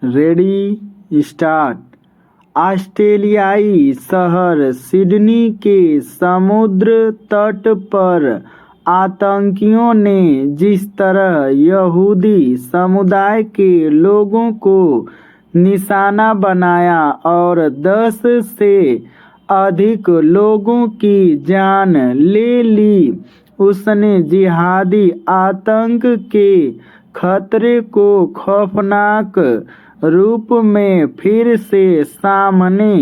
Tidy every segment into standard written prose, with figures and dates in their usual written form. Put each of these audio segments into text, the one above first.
Ready start. ऑस्ट्रेलियाई शहर Sydney के समुद्र तट पर आतंकियों ने जिस तरह यहूदी समुदाय के लोगों को निशाना बनाया और 10 से अधिक लोगों की जान ले ली, उसने जिहादी आतंक के खतरे को खौफनाक रूप में फिर से सामने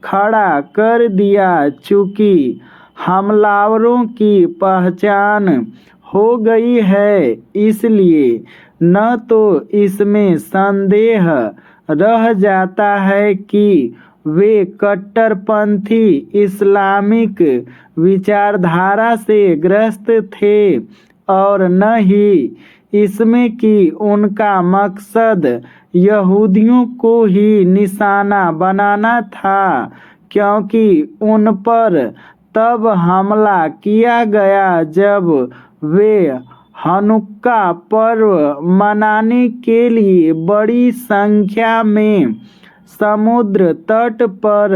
खड़ा कर दिया। चूंकि हमलावरों की पहचान हो गई है, इसलिए न तो इसमें संदेह रह जाता है कि वे कट्टरपंथी इस्लामिक विचारधारा से ग्रस्त थे और न ही इसमें कि उनका मकसद यहूदियों को ही निशाना बनाना था, क्योंकि उन पर तब हमला किया गया जब वे हनुक्का पर्व मनाने के लिए बड़ी संख्या में समुद्र तट पर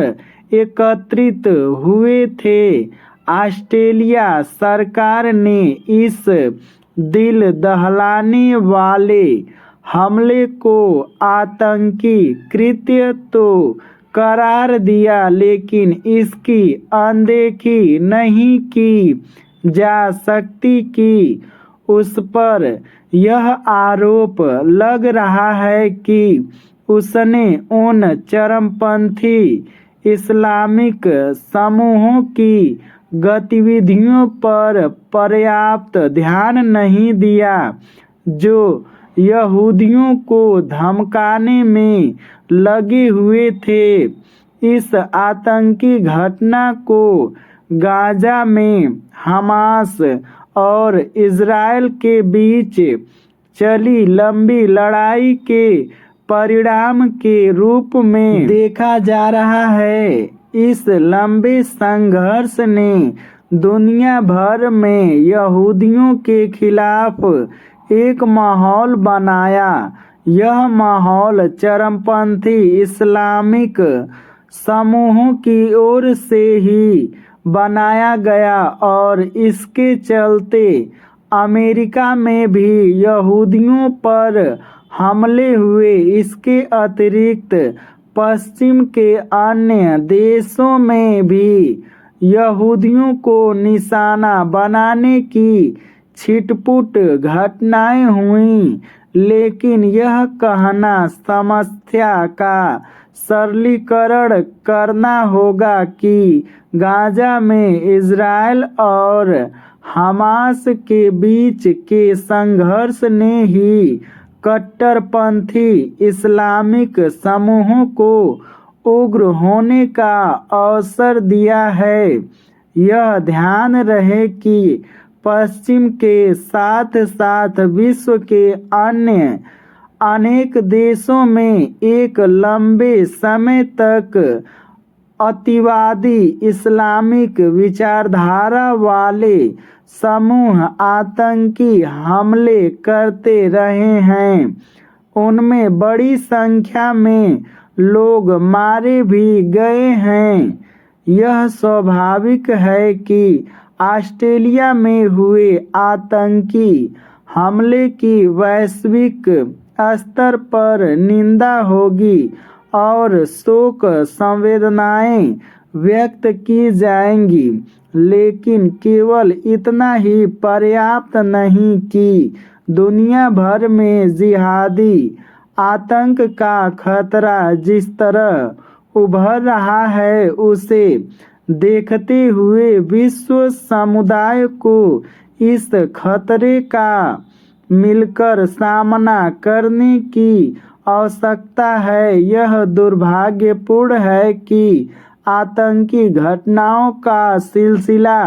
एकत्रित हुए थे। ऑस्ट्रेलिया सरकार ने इस दिल दहलाने वाले हमले को आतंकी कृत्य तो करार दिया, लेकिन इसकी अनदेखी नहीं की जा सकती कि उस पर यह आरोप लग रहा है कि उसने उन चरमपंथी इस्लामिक समूहों की गतिविधियों पर पर्याप्त ध्यान नहीं दिया, जो यहूदियों को धमकाने में लगे हुए थे। इस आतंकी घटना को गाजा में हमास और इजराइल के बीच चली लंबी लड़ाई के परिणाम के रूप में देखा जा रहा है। इस लंबे संघर्ष ने दुनिया भर में यहूदियों के खिलाफ एक माहौल बनाया। यह माहौल चरमपंथी इस्लामिक समूहों की ओर से ही बनाया गया और इसके चलते अमेरिका में भी यहूदियों पर हमले हुए। इसके अतिरिक्त पश्चिम के अन्य देशों में भी यहूदियों को निशाना बनाने की छिटपुट घटनाएं हुई, लेकिन यह कहना समस्या का सरलीकरण करना होगा कि गाजा में इजराइल और हमास के बीच के संघर्ष ने ही कट्टरपंथी इस्लामिक समूहों को उग्र होने का अवसर दिया है। यह ध्यान रहे कि पश्चिम के साथ साथ विश्व के अन्य अनेक देशों में एक लंबे समय तक अतिवादी इस्लामिक विचारधारा वाले समूह आतंकी हमले करते रहे हैं। उनमें बड़ी संख्या में लोग मारे भी गए हैं। यह स्वाभाविक है कि ऑस्ट्रेलिया में हुए आतंकी हमले की वैश्विक स्तर पर निंदा होगी और शोक संवेदनाएं व्यक्त की जाएंगी, लेकिन केवल इतना ही पर्याप्त नहीं कि दुनिया भर में जिहादी आतंक का खतरा जिस तरह उभर रहा है, उसे देखते हुए विश्व समुदाय को इस खतरे का मिलकर सामना करने की आवश्यकता है। यह दुर्भाग्यपूर्ण है कि आतंकी घटनाओं का सिलसिला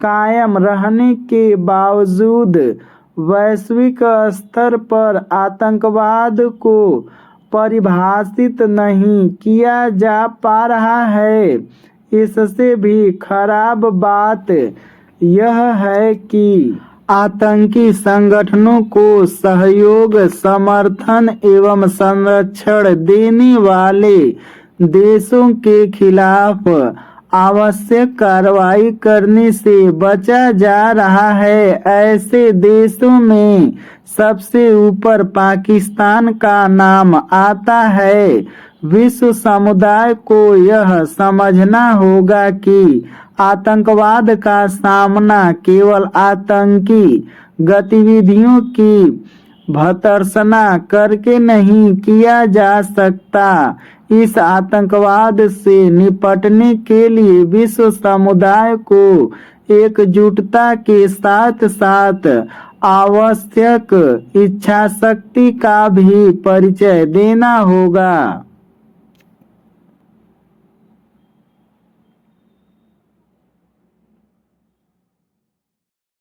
कायम रहने के बावजूद वैश्विक स्तर पर आतंकवाद को परिभाषित नहीं किया जा पा रहा है। इससे भी खराब बात यह है कि आतंकी संगठनों को सहयोग, समर्थन एवं संरक्षण देने वाले देशों के खिलाफ आवश्यक कार्रवाई करने से बचा जा रहा है। ऐसे देशों में सबसे ऊपर पाकिस्तान का नाम आता है। विश्व समुदाय को यह समझना होगा कि आतंकवाद का सामना केवल आतंकी गतिविधियों की भर्त्सना करके नहीं किया जा सकता। इस आतंकवाद से निपटने के लिए विश्व समुदाय को एकजुटता के साथ साथ आवश्यक इच्छाशक्ति का भी परिचय देना होगा।